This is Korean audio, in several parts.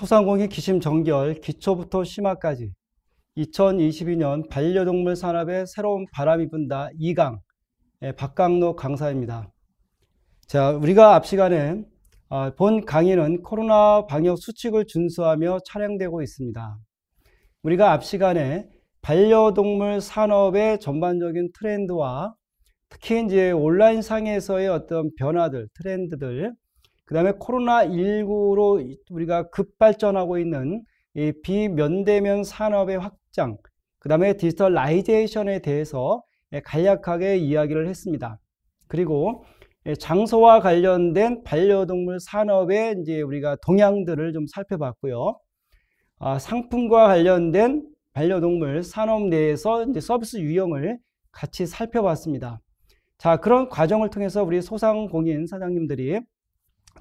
소상공인 기심 정결 기초부터 심화까지 2022년 반려동물 산업에 새로운 바람이 분다 2강 박강록 강사입니다. 자, 우리가 앞 시간에 본 강의는 코로나 방역 수칙을 준수하며 촬영되고 있습니다. 우리가 앞 시간에 반려동물 산업의 전반적인 트렌드와 특히 이제 온라인 상에서의 어떤 변화들, 트렌드들, 그 다음에 코로나19로 우리가 급발전하고 있는 이 비면대면 산업의 확장, 그 다음에 디지털라이제이션에 대해서 간략하게 이야기를 했습니다. 그리고 장소와 관련된 반려동물 산업의 이제 우리가 동향들을 좀 살펴봤고요. 상품과 관련된 반려동물 산업 내에서 이제 서비스 유형을 같이 살펴봤습니다. 자, 그런 과정을 통해서 우리 소상공인 사장님들이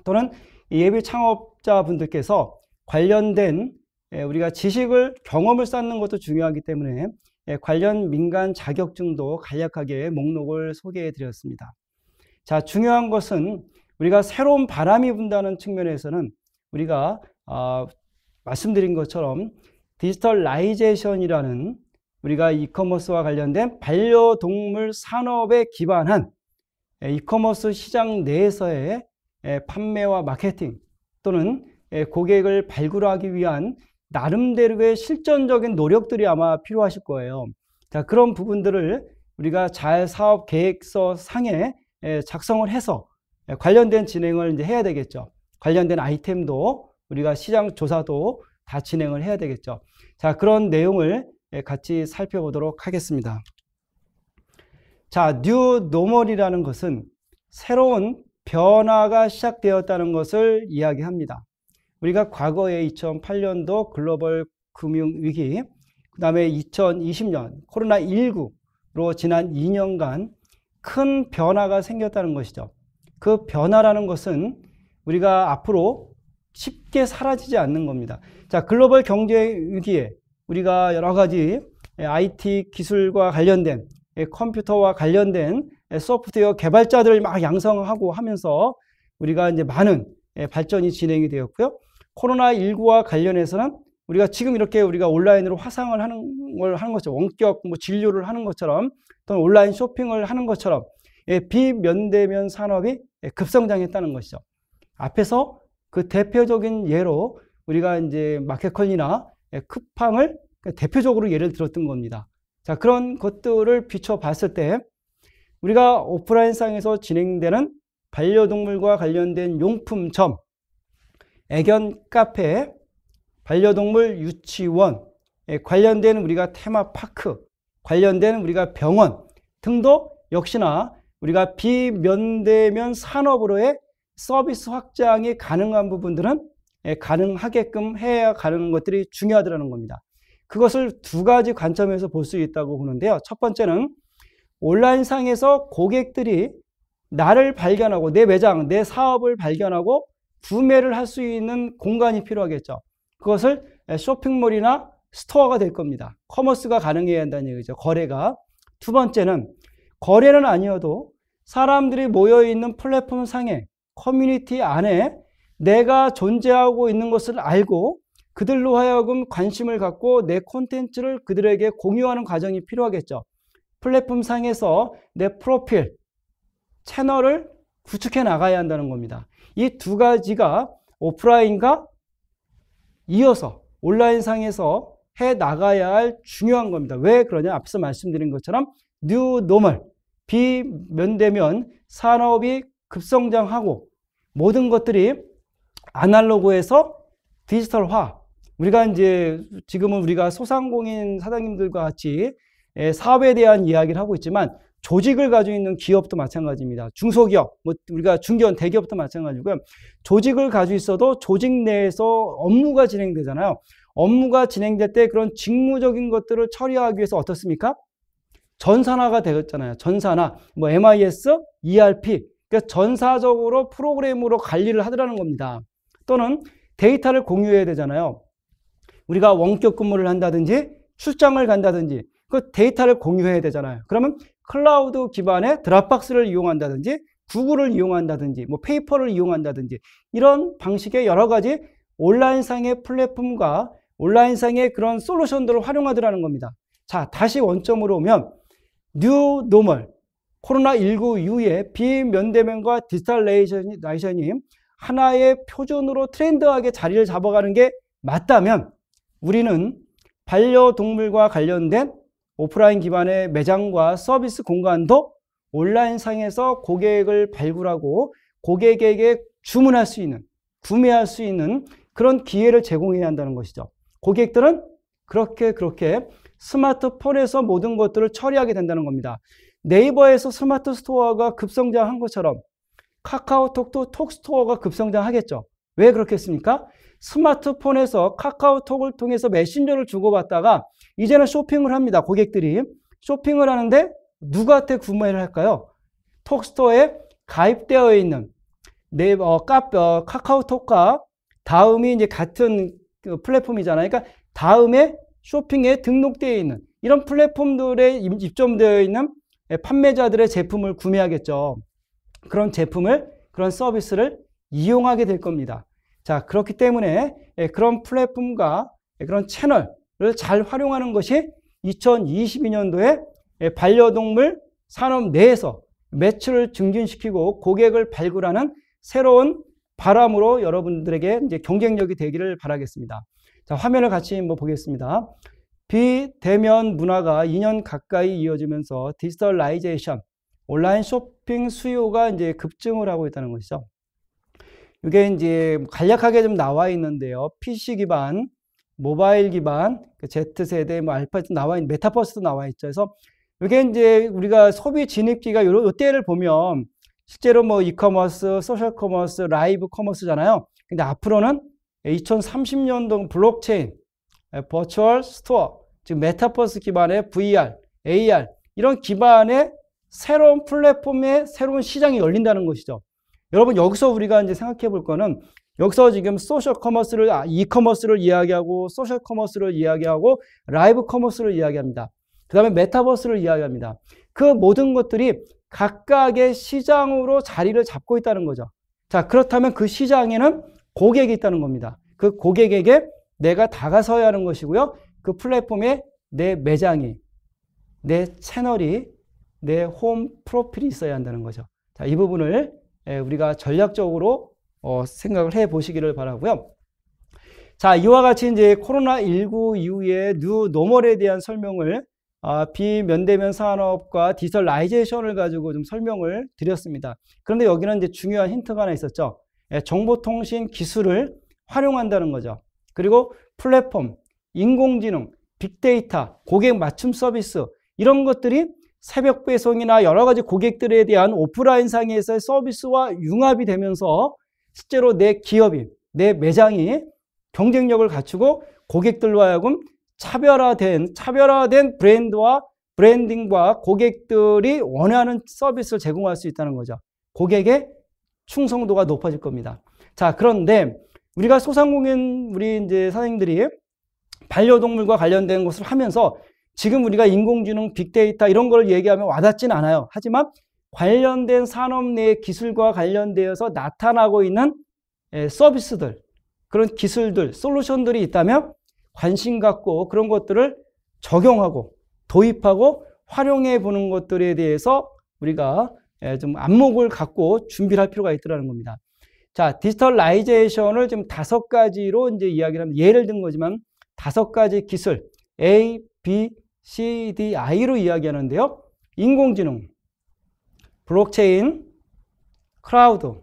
또는 예비 창업자분들께서 관련된 우리가 지식을, 경험을 쌓는 것도 중요하기 때문에 관련 민간 자격증도 간략하게 목록을 소개해 드렸습니다. 자, 중요한 것은 우리가 새로운 바람이 분다는 측면에서는 우리가 말씀드린 것처럼 디지털라이제이션이라는 우리가 이커머스와 관련된 반려동물 산업에 기반한 이커머스 시장 내에서의 판매와 마케팅 또는 고객을 발굴하기 위한 나름대로의 실전적인 노력들이 아마 필요하실 거예요. 자, 그런 부분들을 우리가 잘 사업 계획서 상에 작성을 해서 관련된 진행을 이제 해야 되겠죠. 관련된 아이템도 우리가 시장 조사도 다 진행을 해야 되겠죠. 자, 그런 내용을 같이 살펴보도록 하겠습니다. 자, 뉴 노멀이라는 것은 새로운 변화가 시작되었다는 것을 이야기합니다. 우리가 과거에 2008년도 글로벌 금융위기, 그 다음에 2020년 코로나19로 지난 2년간 큰 변화가 생겼다는 것이죠. 그 변화라는 것은 우리가 앞으로 쉽게 사라지지 않는 겁니다. 자, 글로벌 경제 위기에 우리가 여러 가지 IT 기술과 관련된 컴퓨터와 관련된 소프트웨어 개발자들을 막 양성하고 하면서 우리가 이제 많은 발전이 진행이 되었고요. 코로나19와 관련해서는 우리가 지금 이렇게 우리가 온라인으로 화상을 하는 것처럼 원격 진료를 하는 것처럼 또는 온라인 쇼핑을 하는 것처럼 비면대면 산업이 급성장했다는 것이죠. 앞에서 그 대표적인 예로 우리가 이제 마켓컬리나 쿠팡을 대표적으로 예를 들었던 겁니다. 자, 그런 것들을 비춰봤을 때 우리가 오프라인상에서 진행되는 반려동물과 관련된 용품점, 애견 카페, 반려동물 유치원, 관련된 우리가 테마파크, 관련된 우리가 병원 등도 역시나 우리가 비면대면 산업으로의 서비스 확장이 가능한 부분들은 가능하게끔 해야 가는 것들이 중요하다는 겁니다. 그것을 두 가지 관점에서 볼 수 있다고 보는데요. 첫 번째는 온라인상에서 고객들이 나를 발견하고 내 매장, 내 사업을 발견하고 구매를 할 수 있는 공간이 필요하겠죠. 그것을 쇼핑몰이나 스토어가 될 겁니다. 커머스가 가능해야 한다는 얘기죠. 거래가. 두 번째는 거래는 아니어도 사람들이 모여있는 플랫폼 상에 커뮤니티 안에 내가 존재하고 있는 것을 알고 그들로 하여금 관심을 갖고 내 콘텐츠를 그들에게 공유하는 과정이 필요하겠죠. 플랫폼 상에서 내 프로필, 채널을 구축해 나가야 한다는 겁니다. 이 두 가지가 오프라인과 이어서 온라인 상에서 해 나가야 할 중요한 겁니다. 왜 그러냐? 앞서 말씀드린 것처럼 뉴 노멀, 비면대면 산업이 급성장하고 모든 것들이 아날로그에서 디지털화. 우리가 이제 지금은 우리가 소상공인 사장님들과 같이 사업에 대한 이야기를 하고 있지만 조직을 가지고 있는 기업도 마찬가지입니다. 중소기업, 우리가 중견, 대기업도 마찬가지고요. 조직을 가지고 있어도 조직 내에서 업무가 진행되잖아요. 업무가 진행될 때 그런 직무적인 것들을 처리하기 위해서 어떻습니까? 전산화가 되었잖아요. 전산화, MIS, ERP. 그러니까 전사적으로 프로그램으로 관리를 하더라는 겁니다. 또는 데이터를 공유해야 되잖아요. 우리가 원격 근무를 한다든지 출장을 간다든지 그 데이터를 공유해야 되잖아요. 그러면 클라우드 기반의 드랍박스를 이용한다든지 구글을 이용한다든지 페이퍼를 이용한다든지 이런 방식의 여러 가지 온라인상의 플랫폼과 온라인상의 그런 솔루션들을 활용하더라는 겁니다. 자, 다시 원점으로 오면 뉴 노멀, 코로나19 이후에 비면대면과 디지털라이제이션이 하나의 표준으로 트렌드하게 자리를 잡아가는 게 맞다면 우리는 반려동물과 관련된 오프라인 기반의 매장과 서비스 공간도 온라인상에서 고객을 발굴하고 고객에게 주문할 수 있는, 구매할 수 있는 그런 기회를 제공해야 한다는 것이죠. 고객들은 그렇게 스마트폰에서 모든 것들을 처리하게 된다는 겁니다. 네이버에서 스마트 스토어가 급성장한 것처럼 카카오톡도 톡스토어가 급성장하겠죠. 왜 그렇겠습니까? 스마트폰에서 카카오톡을 통해서 메신저를 주고받다가 이제는 쇼핑을 합니다. 고객들이 쇼핑을 하는데 누구한테 구매를 할까요? 톡스토어에 가입되어 있는 카카오톡과 다음이 이제 같은 플랫폼이잖아요. 그러니까 다음에 쇼핑에 등록되어 있는 이런 플랫폼들에 입점되어 있는 판매자들의 제품을 구매하겠죠. 그런 제품을, 그런 서비스를 이용하게 될 겁니다. 자, 그렇기 때문에 그런 플랫폼과 그런 채널을 잘 활용하는 것이 2022년도에 반려동물 산업 내에서 매출을 증진시키고 고객을 발굴하는 새로운 바람으로 여러분들에게 이제 경쟁력이 되기를 바라겠습니다. 자, 화면을 같이 한번 보겠습니다. 비대면 문화가 2년 가까이 이어지면서 디지털라이제이션, 온라인 쇼핑 수요가 이제 급증을 하고 있다는 것이죠. 이게 이제 간략하게 좀 나와 있는데요. PC 기반, 모바일 기반, Z세대, 알파도 나와 있는, 메타버스도 나와 있죠. 그래서 이게 이제 우리가 소비 진입기가 이때를 보면 실제로 이커머스, 소셜 커머스, 라이브 커머스잖아요. 근데 앞으로는 2030년도 블록체인, 버추얼 스토어, 즉 메타버스 기반의 VR, AR 이런 기반의 새로운 플랫폼의 새로운 시장이 열린다는 것이죠. 여러분 여기서 우리가 이제 생각해 볼 거는 여기서 지금 소셜 커머스를 이커머스를 이야기하고 소셜 커머스를 이야기하고 라이브 커머스를 이야기합니다. 그 다음에 메타버스를 이야기합니다. 그 모든 것들이 각각의 시장으로 자리를 잡고 있다는 거죠. 자, 그렇다면 그 시장에는 고객이 있다는 겁니다. 그 고객에게 내가 다가서야 하는 것이고요. 그 플랫폼에 내 매장이, 내 채널이, 내 홈 프로필이 있어야 한다는 거죠. 자, 이 부분을 우리가 전략적으로 생각을 해 보시기를 바라고요. 자, 이와 같이 이제 코로나19 이후에 뉴 노멀에 대한 설명을 비면대면 산업과 디지털라이제이션을 가지고 좀 설명을 드렸습니다. 그런데 여기는 이제 중요한 힌트가 하나 있었죠. 정보통신 기술을 활용한다는 거죠. 그리고 플랫폼, 인공지능, 빅데이터, 고객 맞춤 서비스 이런 것들이 새벽 배송이나 여러 가지 고객들에 대한 오프라인 상에서의 서비스와 융합이 되면서 실제로 내 기업이, 내 매장이 경쟁력을 갖추고 고객들로 하여금 차별화된 브랜드와 브랜딩과 고객들이 원하는 서비스를 제공할 수 있다는 거죠. 고객의 충성도가 높아질 겁니다. 자, 그런데 우리가 소상공인 우리 이제 사장님들이 반려동물과 관련된 것을 하면서 지금 우리가 인공지능, 빅데이터 이런 걸 얘기하면 와닿지는 않아요. 하지만 관련된 산업 내 기술과 관련되어서 나타나고 있는 서비스들, 그런 기술들, 솔루션들이 있다면 관심 갖고 그런 것들을 적용하고 도입하고 활용해 보는 것들에 대해서 우리가 좀 안목을 갖고 준비를 할 필요가 있더라는 겁니다. 자, 디지털라이제이션을 지금 5가지로 이제 이야기를 합니다. 예를 든 거지만 5가지 기술 A, B, C, D, I로 이야기하는데요. 인공지능, 블록체인, 클라우드,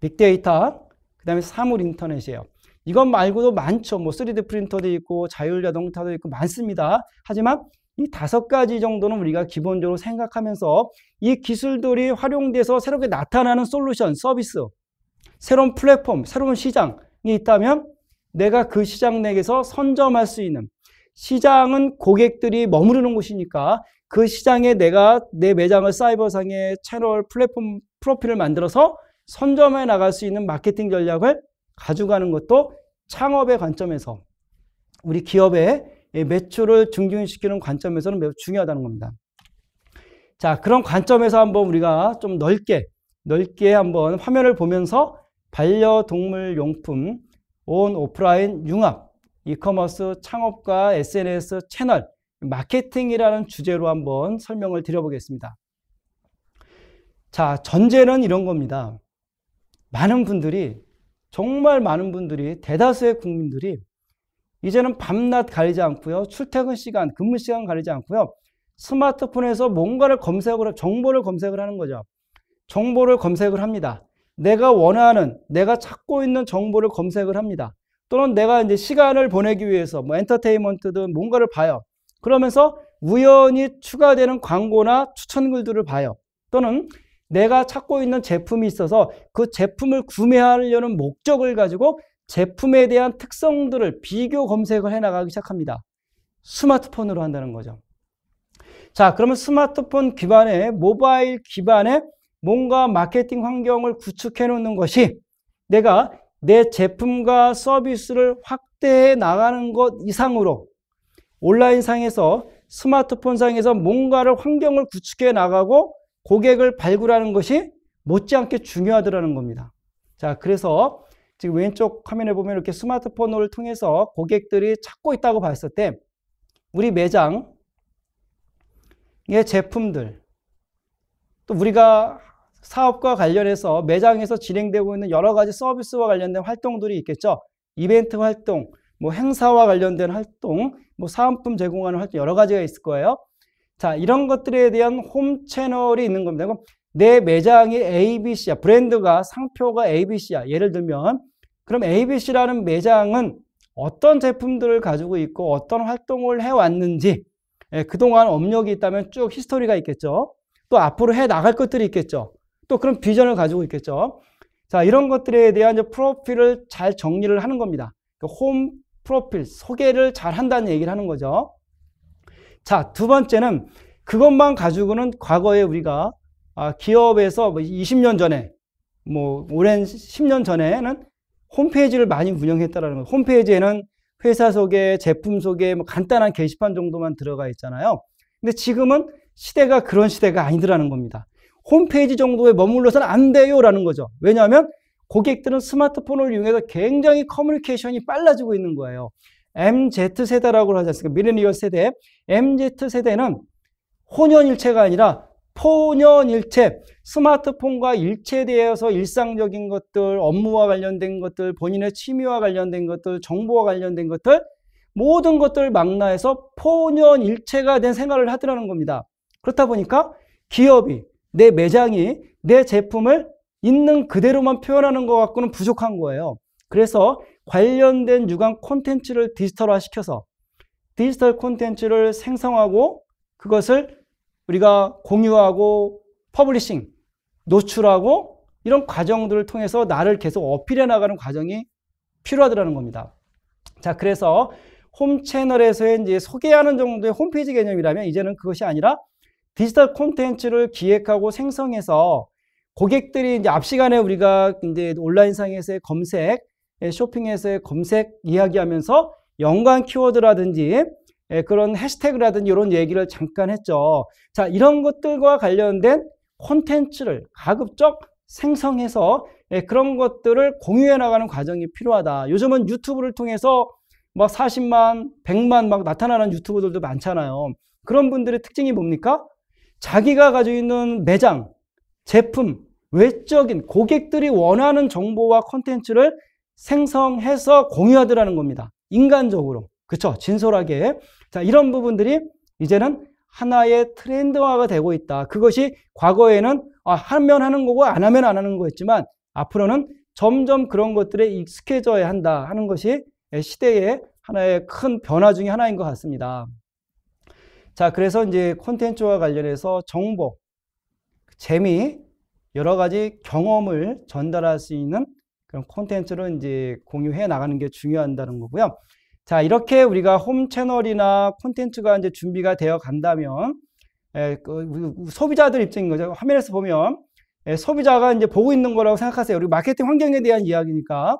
빅데이터, 그 다음에 사물 인터넷이에요. 이것 말고도 많죠. 3D 프린터도 있고 자율자동차도 있고 많습니다. 하지만 이 5가지 정도는 우리가 기본적으로 생각하면서 이 기술들이 활용돼서 새롭게 나타나는 솔루션, 서비스, 새로운 플랫폼, 새로운 시장이 있다면 내가 그 시장 내에서 선점할 수 있는, 시장은 고객들이 머무르는 곳이니까 그 시장에 내가 내 매장을 사이버상의 채널, 플랫폼, 프로필을 만들어서 선점해 나갈 수 있는 마케팅 전략을 가져가는 것도 창업의 관점에서 우리 기업의 매출을 증진시키는 관점에서는 매우 중요하다는 겁니다. 자, 그런 관점에서 한번 우리가 좀 넓게 한번 화면을 보면서 반려동물 용품, 온 오프라인 융합, 이커머스 창업과 SNS 채널, 마케팅이라는 주제로 한번 설명을 드려보겠습니다. 자, 전제는 이런 겁니다. 많은 분들이, 정말 많은 분들이, 대다수의 국민들이 이제는 밤낮 가리지 않고요. 출퇴근 시간, 근무 시간 가리지 않고요. 스마트폰에서 뭔가를 검색을, 정보를 검색을 하는 거죠. 정보를 검색을 합니다. 내가 원하는, 내가 찾고 있는 정보를 검색을 합니다. 또는 내가 이제 시간을 보내기 위해서 뭐 엔터테인먼트든 뭔가를 봐요. 그러면서 우연히 추가되는 광고나 추천글들을 봐요. 또는 내가 찾고 있는 제품이 있어서 그 제품을 구매하려는 목적을 가지고 제품에 대한 특성들을 비교 검색을 해나가기 시작합니다. 스마트폰으로 한다는 거죠. 자, 그러면 스마트폰 기반의, 모바일 기반의 뭔가 마케팅 환경을 구축해 놓는 것이 내가 내 제품과 서비스를 확대해 나가는 것 이상으로 온라인상에서, 스마트폰상에서 뭔가를 환경을 구축해 나가고 고객을 발굴하는 것이 못지않게 중요하더라는 겁니다. 자, 그래서 지금 왼쪽 화면에 보면 이렇게 스마트폰을 통해서 고객들이 찾고 있다고 봤을 때 우리 매장의 제품들, 또 우리가 사업과 관련해서 매장에서 진행되고 있는 여러 가지 서비스와 관련된 활동들이 있겠죠. 이벤트 활동, 뭐 행사와 관련된 활동, 뭐 사은품 제공하는 활동 여러 가지가 있을 거예요. 자, 이런 것들에 대한 홈 채널이 있는 겁니다. 그럼 내 매장이 ABC야. 브랜드가, 상표가 ABC야. 예를 들면 그럼 ABC라는 매장은 어떤 제품들을 가지고 있고 어떤 활동을 해왔는지, 그동안 업력이 있다면 쭉 히스토리가 있겠죠. 또 앞으로 해 나갈 것들이 있겠죠. 또 그런 비전을 가지고 있겠죠. 자, 이런 것들에 대한 이제 프로필을 잘 정리를 하는 겁니다. 홈 프로필, 소개를 잘 한다는 얘기를 하는 거죠. 자, 두 번째는 그것만 가지고는 과거에 우리가 기업에서 20년 전에, 뭐 오랜 10년 전에는 홈페이지를 많이 운영했다라는 거예요. 홈페이지에는 회사 소개, 제품 소개, 뭐 간단한 게시판 정도만 들어가 있잖아요. 근데 지금은 시대가 그런 시대가 아니더라는 겁니다. 홈페이지 정도에 머물러서는 안 돼요라는 거죠. 왜냐하면 고객들은 스마트폰을 이용해서 굉장히 커뮤니케이션이 빨라지고 있는 거예요. MZ세대라고 하지 않습니까? 밀레니얼 세대. MZ세대는 혼연일체가 아니라 포년일체, 스마트폰과 일체되어서 일상적인 것들, 업무와 관련된 것들, 본인의 취미와 관련된 것들, 정보와 관련된 것들, 모든 것들을 망라해서 포년일체가 된 생활을 하더라는 겁니다. 그렇다 보니까 기업이, 내 매장이 내 제품을 있는 그대로만 표현하는 것 갖고는 부족한 거예요. 그래서 관련된 유관 콘텐츠를 디지털화 시켜서 디지털 콘텐츠를 생성하고 그것을 우리가 공유하고 퍼블리싱, 노출하고 이런 과정들을 통해서 나를 계속 어필해 나가는 과정이 필요하더라는 겁니다. 자, 그래서 홈 채널에서의 이제 소개하는 정도의 홈페이지 개념이라면 이제는 그것이 아니라 디지털 콘텐츠를 기획하고 생성해서 고객들이 이제 앞 시간에 우리가 이제 온라인상에서의 검색, 쇼핑에서의 검색 이야기하면서 연관 키워드라든지 그런 해시태그라든지 이런 얘기를 잠깐 했죠. 자, 이런 것들과 관련된 콘텐츠를 가급적 생성해서 그런 것들을 공유해 나가는 과정이 필요하다. 요즘은 유튜브를 통해서 막 40만, 100만 막 나타나는 유튜버들도 많잖아요. 그런 분들의 특징이 뭡니까? 자기가 가지고 있는 매장, 제품, 외적인 고객들이 원하는 정보와 콘텐츠를 생성해서 공유하더라는 겁니다. 인간적으로. 그렇죠? 진솔하게. 자, 이런 부분들이 이제는 하나의 트렌드화가 되고 있다. 그것이 과거에는 하면 하는 거고 안 하면 안 하는 거였지만 앞으로는 점점 그런 것들에 익숙해져야 한다 하는 것이 시대의 하나의 큰 변화 중에 하나인 것 같습니다. 자, 그래서 이제 콘텐츠와 관련해서 정보, 재미, 여러 가지 경험을 전달할 수 있는 그런 콘텐츠를 이제 공유해 나가는 게 중요하다는 거고요. 자, 이렇게 우리가 홈 채널이나 콘텐츠가 이제 준비가 되어 간다면, 소비자들 입장인 거죠. 화면에서 보면, 소비자가 이제 보고 있는 거라고 생각하세요. 우리 마케팅 환경에 대한 이야기니까.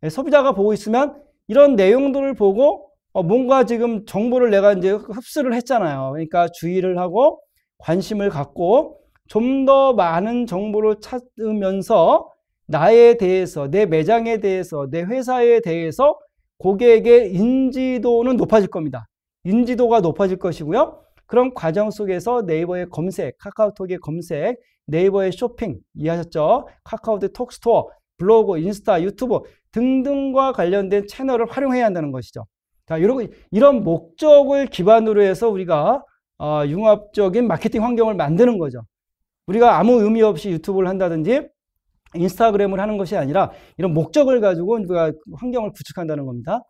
소비자가 보고 있으면 이런 내용들을 보고, 뭔가 지금 정보를 내가 이제 흡수를 했잖아요. 그러니까 주의를 하고 관심을 갖고 좀 더 많은 정보를 찾으면서 나에 대해서, 내 매장에 대해서, 내 회사에 대해서 고객의 인지도는 높아질 겁니다. 인지도가 높아질 것이고요. 그런 과정 속에서 네이버의 검색, 카카오톡의 검색, 네이버의 쇼핑, 이해하셨죠? 카카오톡 톡스토어, 블로그, 인스타, 유튜브 등등과 관련된 채널을 활용해야 한다는 것이죠. 자, 이런 목적을 기반으로 해서 우리가 융합적인 마케팅 환경을 만드는 거죠. 우리가 아무 의미 없이 유튜브를 한다든지 인스타그램을 하는 것이 아니라 이런 목적을 가지고 우리가 환경을 구축한다는 겁니다.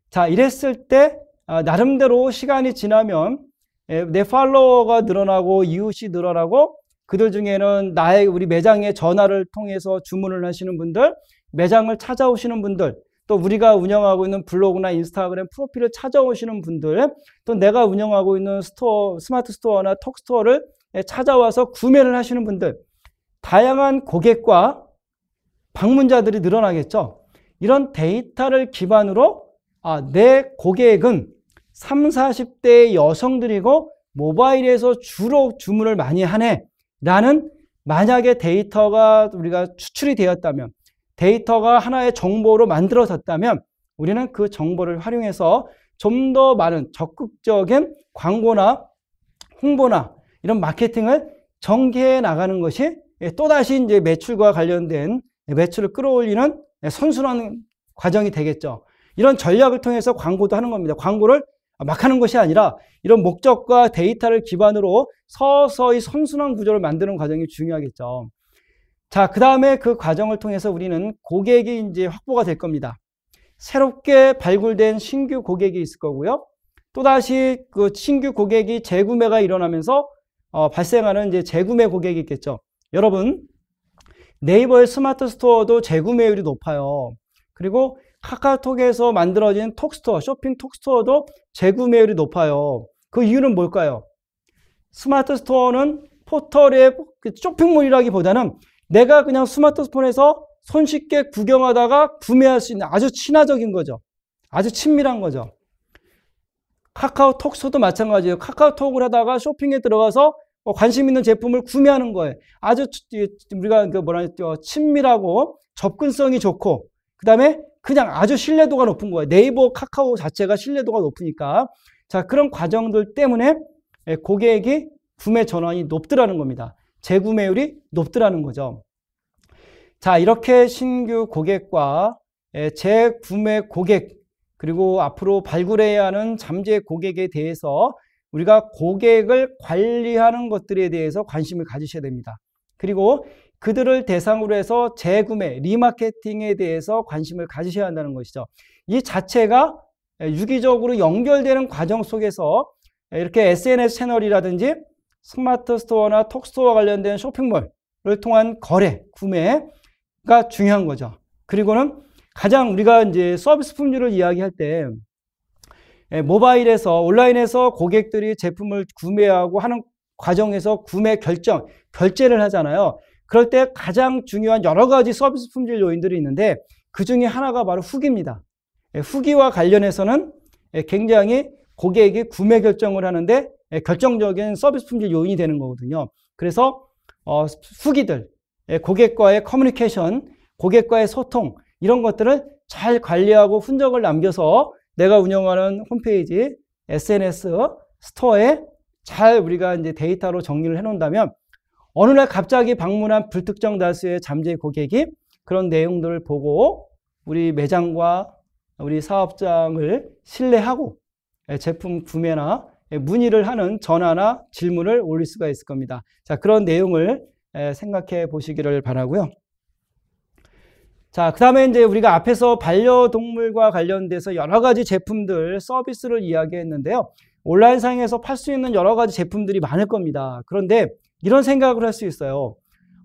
자, 이랬을 때 나름대로 시간이 지나면 내 팔로워가 늘어나고 이웃이 늘어나고 그들 중에는 우리 매장에 전화를 통해서 주문을 하시는 분들, 매장을 찾아오시는 분들, 또 우리가 운영하고 있는 블로그나 인스타그램 프로필을 찾아오시는 분들, 또 내가 운영하고 있는 스마트 스토어나 톡스토어를 찾아와서 구매를 하시는 분들, 다양한 고객과 방문자들이 늘어나겠죠. 이런 데이터를 기반으로 내 고객은 30, 40대의 여성들이고 모바일에서 주로 주문을 많이 하네 라는 만약에 데이터가 우리가 추출이 되었다면, 데이터가 하나의 정보로 만들어졌다면 우리는 그 정보를 활용해서 좀 더 많은 적극적인 광고나 홍보나 이런 마케팅을 전개해 나가는 것이 또다시 이제 매출과 관련된 매출을 끌어올리는 선순환 과정이 되겠죠. 이런 전략을 통해서 광고도 하는 겁니다. 광고를 막 하는 것이 아니라 이런 목적과 데이터를 기반으로 서서히 선순환 구조를 만드는 과정이 중요하겠죠. 자, 그 다음에 그 과정을 통해서 우리는 고객이 이제 확보가 될 겁니다. 새롭게 발굴된 신규 고객이 있을 거고요. 또다시 그 신규 고객이 재구매가 일어나면서 발생하는 이제 재구매 고객이 있겠죠. 여러분, 네이버의 스마트 스토어도 재구매율이 높아요. 그리고 카카오톡에서 만들어진 톡스토어, 쇼핑 톡스토어도 재구매율이 높아요. 그 이유는 뭘까요? 스마트 스토어는 포털의 쇼핑몰이라기보다는 내가 그냥 스마트폰에서 손쉽게 구경하다가 구매할 수 있는 아주 친화적인 거죠. 아주 친밀한 거죠. 카카오톡스토어도 마찬가지예요. 카카오톡을 하다가 쇼핑에 들어가서 관심 있는 제품을 구매하는 거예요. 아주 우리가 친밀하고 접근성이 좋고, 그 다음에 그냥 아주 신뢰도가 높은 거예요. 네이버, 카카오 자체가 신뢰도가 높으니까. 자, 그런 과정들 때문에 고객이 구매 전환이 높더라는 겁니다. 재구매율이 높더라는 거죠. 자, 이렇게 신규 고객과 재구매 고객, 그리고 앞으로 발굴해야 하는 잠재 고객에 대해서 우리가 고객을 관리하는 것들에 대해서 관심을 가지셔야 됩니다. 그리고 그들을 대상으로 해서 재구매, 리마케팅에 대해서 관심을 가지셔야 한다는 것이죠. 이 자체가 유기적으로 연결되는 과정 속에서 이렇게 SNS 채널이라든지 스마트 스토어나 톡스토어와 관련된 쇼핑몰을 통한 거래, 구매가 중요한 거죠. 그리고는 가장 우리가 이제 서비스 품질을 이야기할 때 모바일에서, 온라인에서 고객들이 제품을 구매하고 하는 과정에서 구매 결제를 하잖아요. 그럴 때 가장 중요한 여러 가지 서비스 품질 요인들이 있는데 그 중에 하나가 바로 후기입니다. 후기와 관련해서는 굉장히 고객이 구매 결정을 하는데 결정적인 서비스 품질 요인이 되는 거거든요. 그래서 후기들, 고객과의 커뮤니케이션, 고객과의 소통, 이런 것들을 잘 관리하고 흔적을 남겨서 내가 운영하는 홈페이지, SNS, 스토어에 잘 우리가 이제 데이터로 정리를 해 놓는다면 어느 날 갑자기 방문한 불특정 다수의 잠재 고객이 그런 내용들을 보고 우리 매장과 우리 사업장을 신뢰하고 제품 구매나 문의를 하는 전화나 질문을 올릴 수가 있을 겁니다. 자, 그런 내용을 생각해 보시기를 바라고요. 자, 그 다음에 이제 우리가 앞에서 반려동물과 관련돼서 여러 가지 제품들, 서비스를 이야기했는데요. 온라인상에서 팔 수 있는 여러 가지 제품들이 많을 겁니다. 그런데 이런 생각을 할 수 있어요.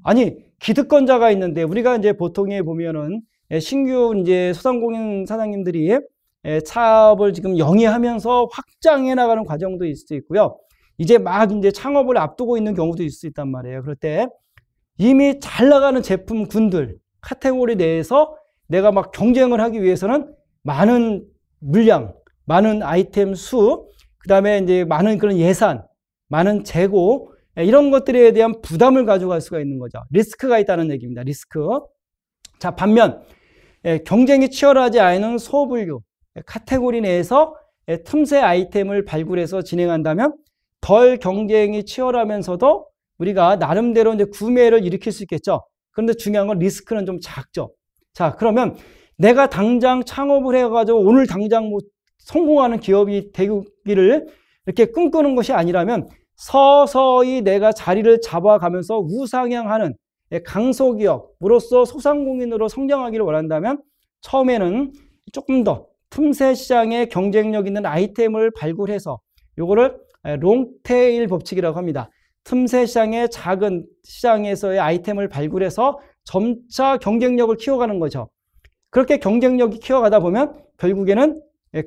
아니, 기득권자가 있는데 우리가 이제 보통에 보면은 신규 이제 소상공인 사장님들이 사업을 지금 영위하면서 확장해 나가는 과정도 있을 수 있고요. 이제 막 이제 창업을 앞두고 있는 경우도 있을 수 있단 말이에요. 그럴 때 이미 잘 나가는 제품군들, 카테고리 내에서 내가 막 경쟁을 하기 위해서는 많은 물량, 많은 아이템 수, 그 다음에 이제 많은 그런 예산, 많은 재고, 이런 것들에 대한 부담을 가져갈 수가 있는 거죠. 리스크가 있다는 얘기입니다. 리스크. 자, 반면 경쟁이 치열하지 않은 소분류 카테고리 내에서 틈새 아이템을 발굴해서 진행한다면 덜 경쟁이 치열하면서도 우리가 나름대로 이제 구매를 일으킬 수 있겠죠. 그런데 중요한 건 리스크는 좀 작죠. 자, 그러면 내가 당장 창업을 해가지고 오늘 당장 뭐 성공하는 기업이 되기를 이렇게 꿈꾸는 것이 아니라면 서서히 내가 자리를 잡아가면서 우상향하는 강소기업으로서 소상공인으로 성장하기를 원한다면 처음에는 조금 더 틈새 시장에 경쟁력 있는 아이템을 발굴해서 요거를 롱테일 법칙이라고 합니다. 틈새 시장의 작은 시장에서의 아이템을 발굴해서 점차 경쟁력을 키워가는 거죠. 그렇게 경쟁력이 키워가다 보면 결국에는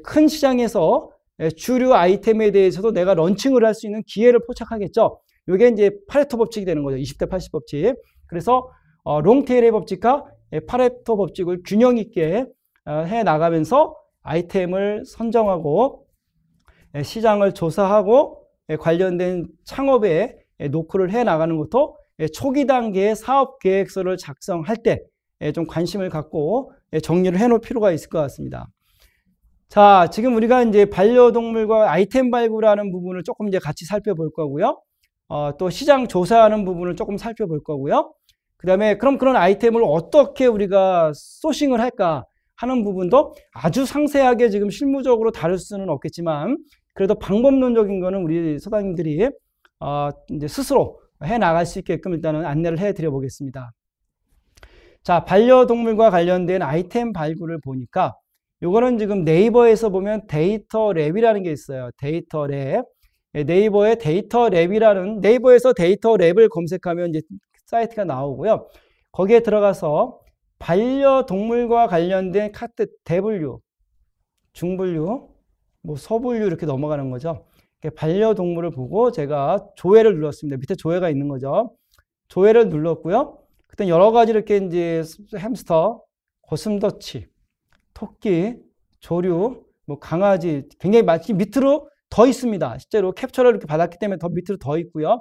큰 시장에서 주류 아이템에 대해서도 내가 런칭을 할 수 있는 기회를 포착하겠죠. 이게 이제 파레토 법칙이 되는 거죠. 20대 80 법칙. 그래서 롱테일의 법칙과 파레토 법칙을 균형 있게 해 나가면서 아이템을 선정하고 시장을 조사하고 관련된 창업에 노크를 해 나가는 것도 초기 단계의 사업 계획서를 작성할 때 좀 관심을 갖고 정리를 해 놓을 필요가 있을 것 같습니다. 자, 지금 우리가 이제 반려동물과 아이템 발굴하는 부분을 조금 이제 같이 살펴볼 거고요. 또 시장 조사하는 부분을 조금 살펴볼 거고요. 그 다음에 그럼 그런 아이템을 어떻게 우리가 소싱을 할까 하는 부분도 아주 상세하게 지금 실무적으로 다룰 수는 없겠지만 그래도 방법론적인 거는 우리 소장님들이 이제 스스로 해 나갈 수 있게끔 일단은 안내를 해 드려 보겠습니다. 자, 반려동물과 관련된 아이템 발굴을 보니까 요거는 지금 네이버에서 보면 데이터 랩이라는 게 있어요. 데이터 랩. 네이버에 데이터 랩이라는, 네이버에서 데이터 랩을 검색하면 이제 사이트가 나오고요. 거기에 들어가서 반려동물과 관련된 카트 대분류, 중분류, 뭐 소분류 이렇게 넘어가는 거죠. 반려동물을 보고 제가 조회를 눌렀습니다. 밑에 조회가 있는 거죠. 조회를 눌렀고요. 그때 여러 가지 이렇게 이제 햄스터, 고슴도치, 토끼, 조류, 뭐 강아지 굉장히 많이 밑으로 더 있습니다. 실제로 캡처를 이렇게 받았기 때문에 더 밑으로 더 있고요.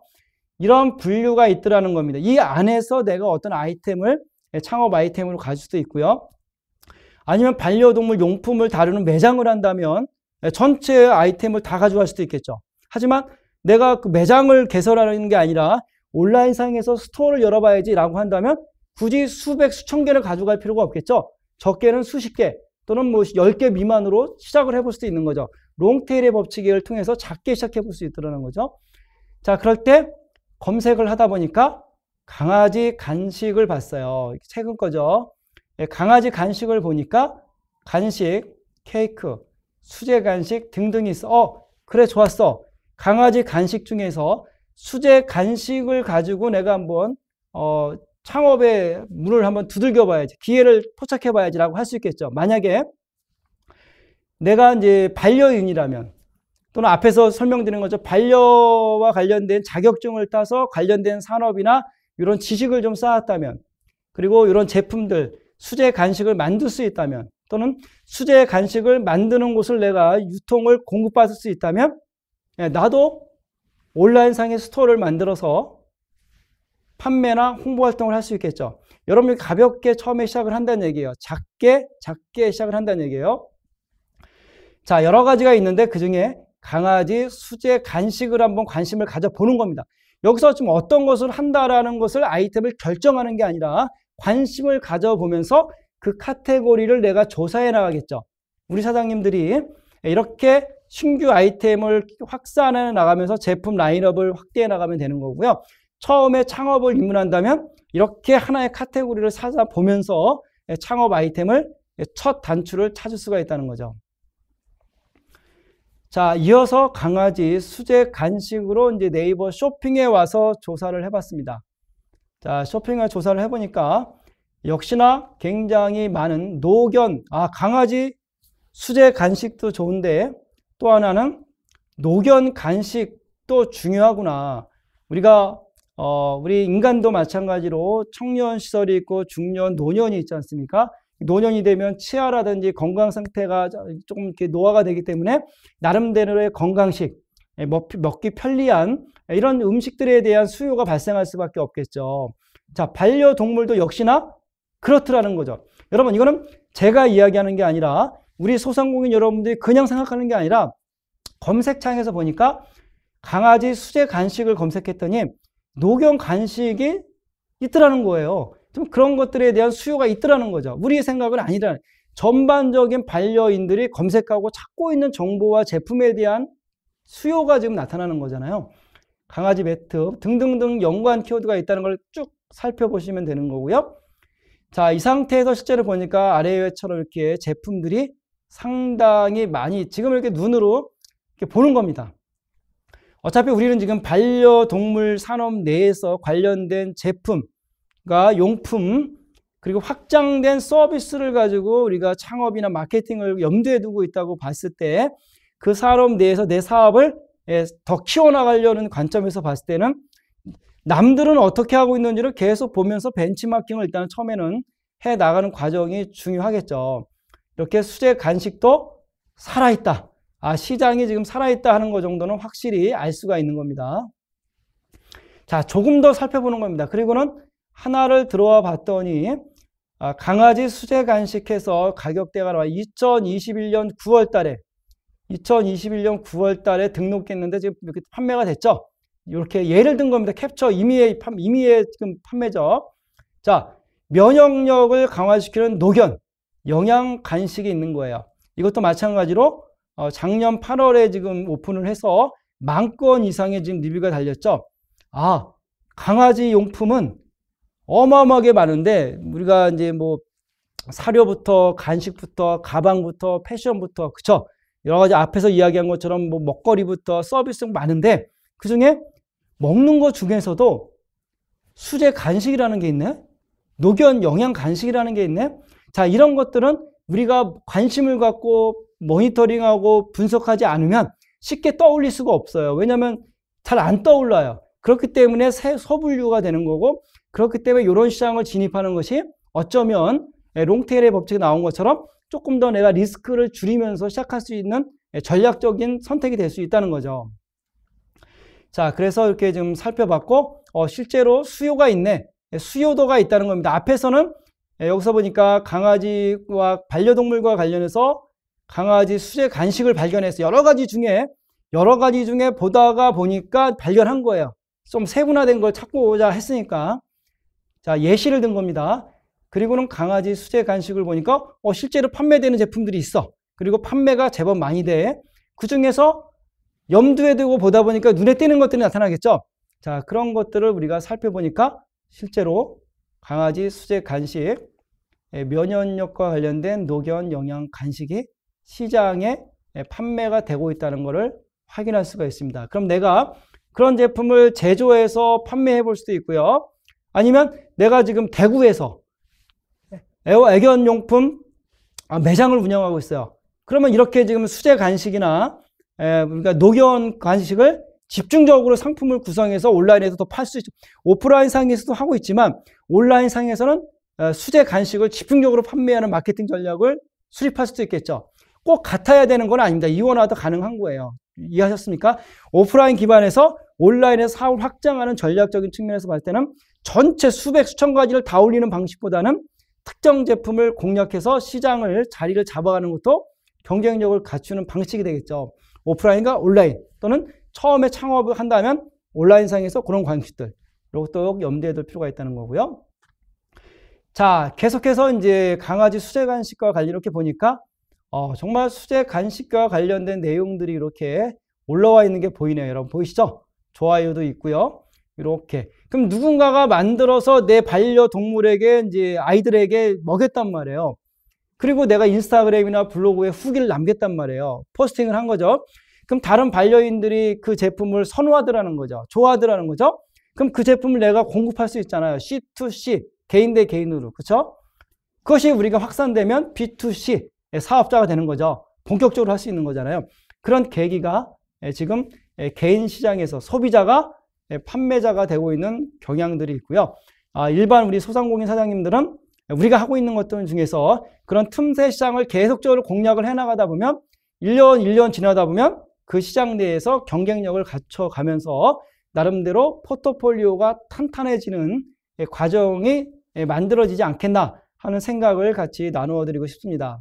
이런 분류가 있더라는 겁니다. 이 안에서 내가 어떤 아이템을 창업 아이템으로 가질 수도 있고요. 아니면 반려동물 용품을 다루는 매장을 한다면 전체 아이템을 다 가져갈 수도 있겠죠. 하지만 내가 그 매장을 개설하는 게 아니라 온라인상에서 스토어를 열어봐야지 라고 한다면 굳이 수백, 수천 개를 가져갈 필요가 없겠죠. 적게는 수십 개 또는 뭐 10개 미만으로 시작을 해볼 수도 있는 거죠. 롱테일의 법칙을 통해서 작게 시작해 볼 수 있다는 거죠. 자, 그럴 때 검색을 하다 보니까 강아지 간식을 봤어요. 최근 거죠. 강아지 간식을 보니까 간식, 케이크, 수제 간식 등등이 있어. 그래, 좋았어. 강아지 간식 중에서 수제 간식을 가지고 내가 한번 창업의 문을 한번 두들겨 봐야지, 기회를 포착해 봐야지 라고 할 수 있겠죠. 만약에 내가 이제 반려인이라면 또는 앞에서 설명드린 거죠. 반려와 관련된 자격증을 따서 관련된 산업이나 이런 지식을 좀 쌓았다면, 그리고 이런 제품들, 수제 간식을 만들 수 있다면, 또는 수제 간식을 만드는 곳을 내가 유통을 공급받을 수 있다면 나도 온라인상의 스토어를 만들어서 판매나 홍보 활동을 할 수 있겠죠. 여러분이 가볍게 처음에 시작을 한다는 얘기예요. 작게 시작을 한다는 얘기예요. 자, 여러 가지가 있는데 그중에 강아지 수제 간식을 한번 관심을 가져보는 겁니다. 여기서 지금 어떤 것을 한다라는 것을 아이템을 결정하는 게 아니라 관심을 가져보면서 그 카테고리를 내가 조사해 나가겠죠. 우리 사장님들이 이렇게 신규 아이템을 확산해 나가면서 제품 라인업을 확대해 나가면 되는 거고요. 처음에 창업을 입문한다면 이렇게 하나의 카테고리를 찾아보면서 창업 아이템을 첫 단추를 찾을 수가 있다는 거죠. 자, 이어서 강아지 수제 간식으로 이제 네이버 쇼핑에 와서 조사를 해봤습니다. 자, 쇼핑에 조사를 해보니까 역시나 굉장히 많은 노견, 강아지 수제 간식도 좋은데 또 하나는 노견 간식도 중요하구나. 우리가 우리 인간도 마찬가지로 청년 시설이 있고 중년, 노년이 있지 않습니까? 노년이 되면 치아라든지 건강 상태가 조금 이렇게 노화가 되기 때문에 나름대로의 건강식, 먹기 편리한 이런 음식들에 대한 수요가 발생할 수밖에 없겠죠. 자, 반려동물도 역시나 그렇더라는 거죠. 여러분, 이거는 제가 이야기하는 게 아니라 우리 소상공인 여러분들이 그냥 생각하는 게 아니라 검색창에서 보니까 강아지 수제 간식을 검색했더니 녹용 간식이 있더라는 거예요. 좀 그런 것들에 대한 수요가 있더라는 거죠. 우리의 생각은 아니라 전반적인 반려인들이 검색하고 찾고 있는 정보와 제품에 대한 수요가 지금 나타나는 거잖아요. 강아지 매트 등등등 연관 키워드가 있다는 걸 쭉 살펴보시면 되는 거고요. 자, 이 상태에서 실제로 보니까 아래처럼 이렇게 제품들이 상당히 많이 지금 이렇게 눈으로 이렇게 보는 겁니다. 어차피 우리는 지금 반려동물 산업 내에서 관련된 제품과 용품 그리고 확장된 서비스를 가지고 우리가 창업이나 마케팅을 염두에 두고 있다고 봤을 때 그 산업 내에서 내 사업을 더 키워나가려는 관점에서 봤을 때는 남들은 어떻게 하고 있는지를 계속 보면서 벤치마킹을 일단 처음에는 해 나가는 과정이 중요하겠죠. 이렇게 수제 간식도 살아있다. 시장이 지금 살아있다 하는 것 정도는 확실히 알 수가 있는 겁니다. 자, 조금 더 살펴보는 겁니다. 그리고는 하나를 들어와 봤더니 강아지 수제 간식해서 가격대가 나와 2021년 9월 달에 등록했는데 지금 이렇게 판매가 됐죠. 이렇게 예를 든 겁니다. 캡처 임의의 지금 판매죠. 자, 면역력을 강화시키는 녹연 영양 간식이 있는 거예요. 이것도 마찬가지로 작년 8월에 지금 오픈을 해서 10,000건 이상의 지금 리뷰가 달렸죠. 강아지 용품은 어마어마하게 많은데 우리가 이제 뭐 사료부터 간식부터 가방부터 패션부터 그쵸? 여러 가지 앞에서 이야기한 것처럼 뭐 먹거리부터 서비스 많은데 그 중에 먹는 것 중에서도 수제 간식이라는 게 있네. 녹연 영양 간식이라는 게 있네. 자, 이런 것들은 우리가 관심을 갖고 모니터링하고 분석하지 않으면 쉽게 떠올릴 수가 없어요. 왜냐하면 잘 안 떠올라요. 그렇기 때문에 소분류가 되는 거고 그렇기 때문에 이런 시장을 진입하는 것이 어쩌면 롱테일의 법칙이 나온 것처럼 조금 더 내가 리스크를 줄이면서 시작할 수 있는 전략적인 선택이 될 수 있다는 거죠. 자, 그래서 이렇게 좀 살펴봤고 실제로 수요가 있네. 수요도가 있다는 겁니다. 앞에서는 여기서 보니까 강아지와 반려동물과 관련해서 강아지 수제 간식을 발견해서 여러 가지 중에 보다가 보니까 발견한 거예요. 좀 세분화된 걸 찾고자 했으니까. 자, 예시를 든 겁니다. 그리고는 강아지 수제 간식을 보니까 실제로 판매되는 제품들이 있어. 그리고 판매가 제법 많이 돼. 그 중에서 염두에 두고 보다 보니까 눈에 띄는 것들이 나타나겠죠. 자, 그런 것들을 우리가 살펴보니까 실제로 강아지 수제 간식, 면역력과 관련된 녹연 영양 간식이 시장에 판매가 되고 있다는 것을 확인할 수가 있습니다. 그럼 내가 그런 제품을 제조해서 판매해 볼 수도 있고요. 아니면 내가 지금 대구에서 애견용품 매장을 운영하고 있어요. 그러면 이렇게 지금 수제 간식이나 그러니까 녹연 간식을 집중적으로 상품을 구성해서 온라인에서 더 팔 수 있죠. 오프라인 상에서도 하고 있지만 온라인 상에서는 수제 간식을 집중적으로 판매하는 마케팅 전략을 수립할 수도 있겠죠. 꼭 같아야 되는 건 아닙니다. 이원화도 가능한 거예요. 이해하셨습니까? 오프라인 기반에서 온라인에서 사업을 확장하는 전략적인 측면에서 봤을 때는 전체 수백 수천 가지를 다 올리는 방식보다는 특정 제품을 공략해서 시장을 자리를 잡아가는 것도 경쟁력을 갖추는 방식이 되겠죠. 오프라인과 온라인 또는 처음에 창업을 한다면 온라인상에서 그런 방식들 이것도 염두에 둘 필요가 있다는 거고요. 자, 계속해서 이제 강아지 수제 간식과 관련 이렇게 보니까 정말 수제 간식과 관련된 내용들이 이렇게 올라와 있는 게 보이네요. 여러분 보이시죠? 좋아요도 있고요. 이렇게. 그럼 누군가가 만들어서 내 반려동물에게 이제 아이들에게 먹였단 말이에요. 그리고 내가 인스타그램이나 블로그에 후기를 남겼단 말이에요. 포스팅을 한 거죠. 그럼 다른 반려인들이 그 제품을 선호하더라는 거죠. 좋아하더라는 거죠. 그럼 그 제품을 내가 공급할 수 있잖아요. C2C, 개인 대 개인으로. 그렇죠? 그것이 우리가 확산되면 B2C, 사업자가 되는 거죠. 본격적으로 할 수 있는 거잖아요. 그런 계기가 지금 개인 시장에서 소비자가 판매자가 되고 있는 경향들이 있고요. 일반 우리 소상공인 사장님들은 우리가 하고 있는 것들 중에서 그런 틈새 시장을 계속적으로 공략을 해나가다 보면 1년 지나다 보면 그 시장 내에서 경쟁력을 갖춰가면서 나름대로 포트폴리오가 탄탄해지는 과정이 만들어지지 않겠나 하는 생각을 같이 나누어 드리고 싶습니다.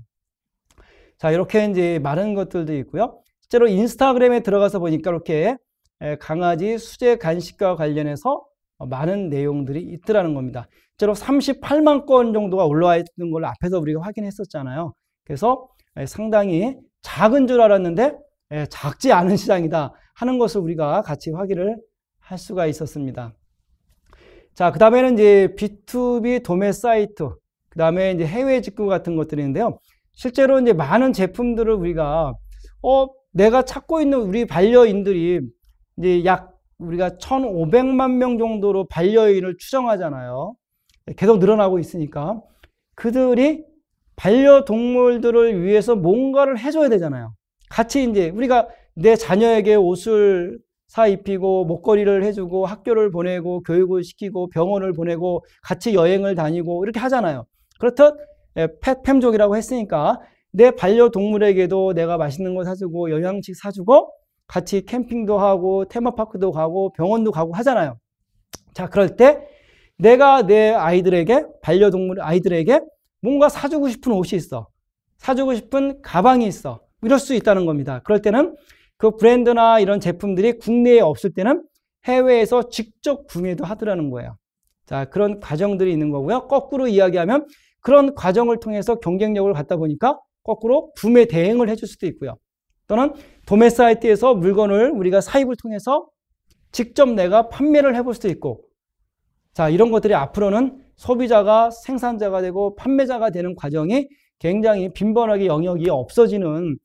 자, 이렇게 이제 많은 것들도 있고요. 실제로 인스타그램에 들어가서 보니까 이렇게 강아지 수제 간식과 관련해서 많은 내용들이 있더라는 겁니다. 실제로 38만 건 정도가 올라와 있는 걸 앞에서 우리가 확인했었잖아요. 그래서 상당히 작은 줄 알았는데 작지 않은 시장이다 하는 것을 우리가 같이 확인을 할 수가 있었습니다. 자, 그 다음에는 이제 B2B 도매 사이트, 그 다음에 이제 해외 직구 같은 것들이 있는데요. 실제로 이제 많은 제품들을 우리가 내가 찾고 있는 우리 반려인들이 이제 약 우리가 1,500만 명 정도로 반려인을 추정하잖아요. 계속 늘어나고 있으니까 그들이 반려동물들을 위해서 뭔가를 해줘야 되잖아요. 같이 이제 우리가 내 자녀에게 옷을 사 입히고 목걸이를 해주고 학교를 보내고 교육을 시키고 병원을 보내고 같이 여행을 다니고 이렇게 하잖아요. 그렇듯 펫팸족이라고 했으니까 내 반려동물에게도 내가 맛있는 거 사주고 영양식 사주고 같이 캠핑도 하고 테마파크도 가고 병원도 가고 하잖아요. 자, 그럴 때 내가 내 아이들에게 반려동물 아이들에게 뭔가 사주고 싶은 옷이 있어. 사주고 싶은 가방이 있어. 이럴 수 있다는 겁니다. 그럴 때는 그 브랜드나 이런 제품들이 국내에 없을 때는 해외에서 직접 구매도 하더라는 거예요. 자, 그런 과정들이 있는 거고요. 거꾸로 이야기하면 그런 과정을 통해서 경쟁력을 갖다 보니까 거꾸로 구매 대행을 해줄 수도 있고요. 또는 도매 사이트에서 물건을 우리가 사입을 통해서 직접 내가 판매를 해볼 수도 있고, 자, 이런 것들이 앞으로는 소비자가 생산자가 되고 판매자가 되는 과정이 굉장히 빈번하게 영역이 없어지는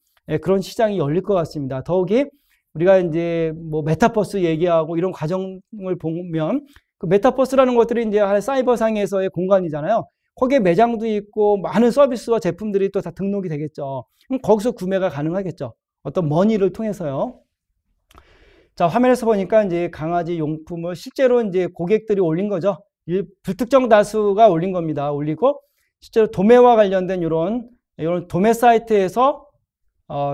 그런 시장이 열릴 것 같습니다. 더욱이 우리가 이제 뭐 메타버스 얘기하고 이런 과정을 보면 그 메타버스라는 것들이 이제 사이버상에서의 공간이잖아요. 거기에 매장도 있고 많은 서비스와 제품들이 또 다 등록이 되겠죠. 그럼 거기서 구매가 가능하겠죠. 어떤 머니를 통해서요. 자, 화면에서 보니까 이제 강아지 용품을 실제로 이제 고객들이 올린 거죠. 불특정 다수가 올린 겁니다. 올리고 실제로 도매와 관련된 이런 도매 사이트에서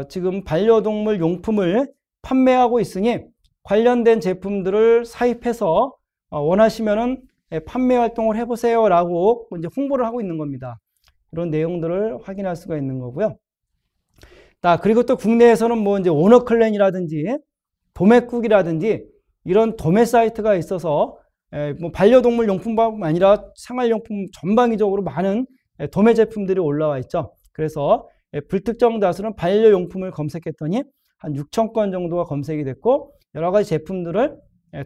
지금 반려동물 용품을 판매하고 있으니 관련된 제품들을 사입해서 원하시면은 판매 활동을 해보세요 라고 이제 홍보를 하고 있는 겁니다. 이런 내용들을 확인할 수가 있는 거고요. 그리고 또 국내에서는 뭐 이제 오너클랜이라든지 도매국이라든지 이런 도매 사이트가 있어서 뭐 반려동물 용품뿐만 아니라 생활용품 전방위적으로 많은 도매 제품들이 올라와 있죠. 그래서 불특정 다수는 반려용품을 검색했더니 한 6,000건 정도가 검색이 됐고 여러 가지 제품들을